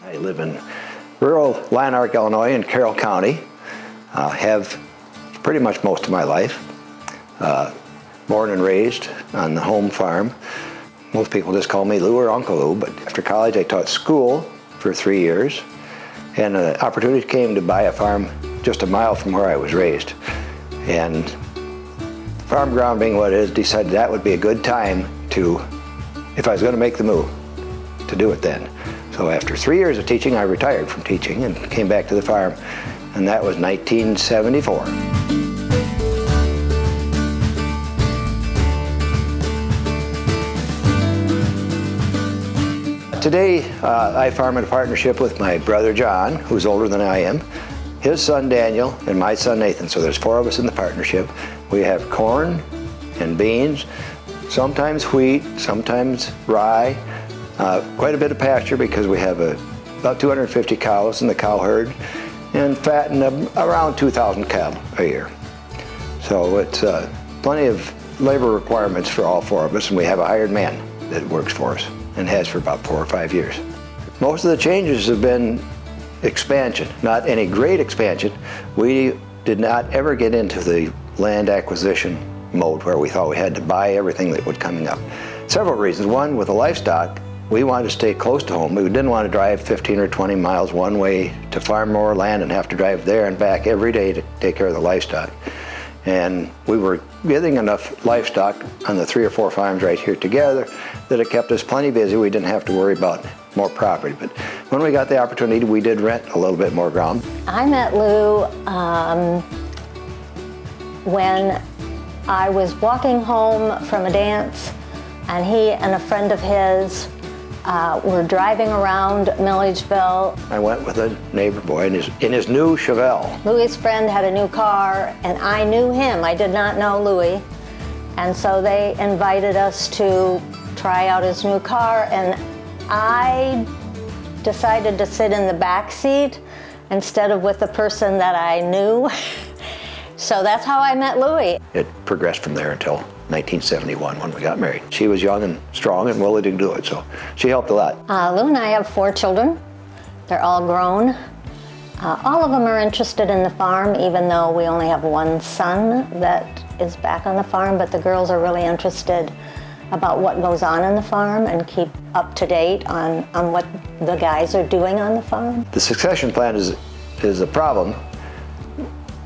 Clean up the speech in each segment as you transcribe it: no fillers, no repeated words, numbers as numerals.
I live in rural Lanark, Illinois in Carroll County. Have pretty much most of my life. Born and raised on the home farm. Most people just call me Lou or Uncle Lou, but after college I taught school for 3 years, and an opportunity came to buy a farm just a mile from where I was raised. And farm ground being what it is, decided that would be a good time to, if I was going to make the move, to do it then. So after 3 years of teaching, I retired from teaching and came back to the farm, and that was 1974. Today, I farm in a partnership with my brother John, who's older than I am, his son Daniel, and my son Nathan. So there's 4 of us in the partnership. We have corn and beans, sometimes wheat, sometimes rye, quite a bit of pasture because we have about 250 cows in the cow herd, and fatten around 2,000 cattle a year. So it's plenty of labor requirements for all 4 of us, and we have a hired man that works for us and has for about 4 or 5 years. Most of the changes have been expansion, not any great expansion. We did not ever get into the land acquisition mode where we thought we had to buy everything that was coming up. Several reasons. One, with the livestock, we wanted to stay close to home. We didn't want to drive 15 or 20 miles one way to farm more land and have to drive there and back every day to take care of the livestock. And we were getting enough livestock on the 3 or 4 farms right here together that it kept us plenty busy. We didn't have to worry about more property. But when we got the opportunity, we did rent a little bit more ground. I met Lou when I was walking home from a dance, and he and a friend of his were driving around Milledgeville. I went with a neighbor boy in his new Chevelle. Louis's friend had a new car, and I knew him. I did not know Louis. And so they invited us to try out his new car, and I decided to sit in the back seat instead of with the person that I knew. So that's how I met Louis. It progressed from there until 1971 when we got married. She was young and strong and willing to do it, so she helped a lot. Lou and I have 4 children. They're all grown. All of them are interested in the farm, even though we only have 1 son that is back on the farm, but the girls are really interested about what goes on in the farm and keep up to date on what the guys are doing on the farm. The succession plan is a problem,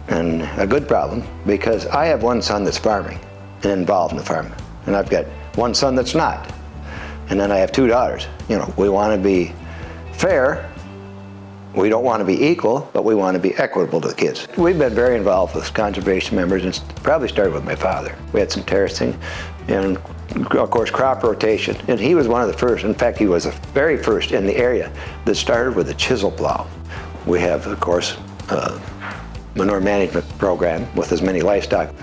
and a good problem, because I have 1 son that's farming and involved in the farm, and I've got 1 son that's not, and then I have 2 daughters. You know, we want to be fair. We don't want to be equal, but we want to be equitable to the kids. We've been very involved with conservation members, and probably started with my father. We had some terracing and, of course, crop rotation, and he was one of the first. In fact, he was the very first in the area that started with a chisel plow. We have, of course, manure management program with as many livestock,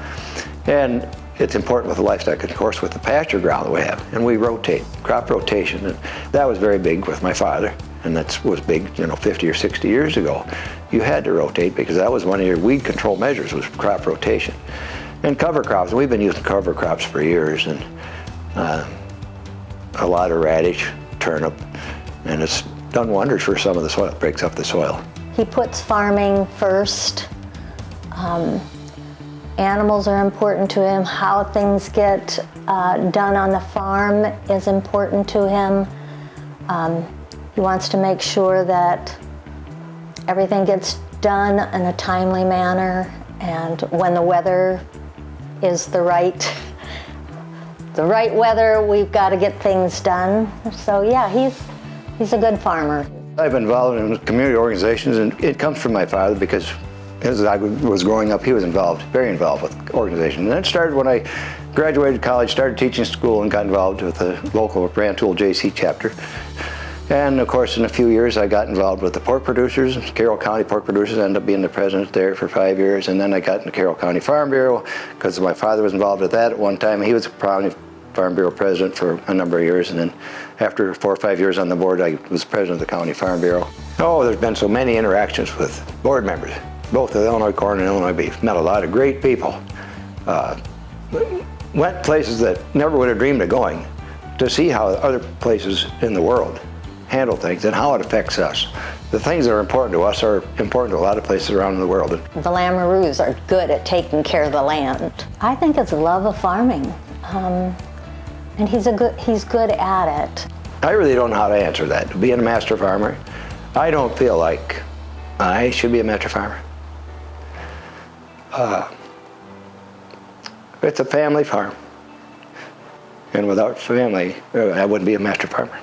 and it's important with the livestock, of course, with the pasture ground that we have, and we rotate, crop rotation, and that was very big with my father, and that was big, 50 or 60 years ago. You had to rotate because that was one of your weed control measures, was crop rotation. And cover crops, we've been using cover crops for years, and a lot of radish, turnip, and it's done wonders for some of the soil. It breaks up the soil. He puts farming first. Animals are important to him. How things get done on the farm is important to him. He wants to make sure that everything gets done in a timely manner, and when the weather is the right weather, we've got to get things done. So yeah, he's a good farmer. I've been involved in community organizations, and it comes from my father because as I was growing up, he was very involved with organizations. And it started when I graduated college, started teaching school, and got involved with the local Rantoul JC chapter. And of course, in a few years, I got involved with the pork producers, Carroll County Pork Producers. I ended up being the president there for 5 years. And then I got in the Carroll County Farm Bureau because my father was involved with that at one time. He was the County Farm Bureau president for a number of years. And then after 4 or 5 years on the board, I was president of the County Farm Bureau. Oh, there's been so many interactions with board members, both of Illinois Corn and Illinois Beef. Met a lot of great people. Went places that never would have dreamed of going to see how other places in the world handle things and how it affects us. The things that are important to us are important to a lot of places around the world. The Lamoreux are good at taking care of the land. I think it's love of farming, and he's good at it. I really don't know how to answer that. Being a master farmer, I don't feel like I should be a master farmer. It's a family farm, and without family, I wouldn't be a master farmer.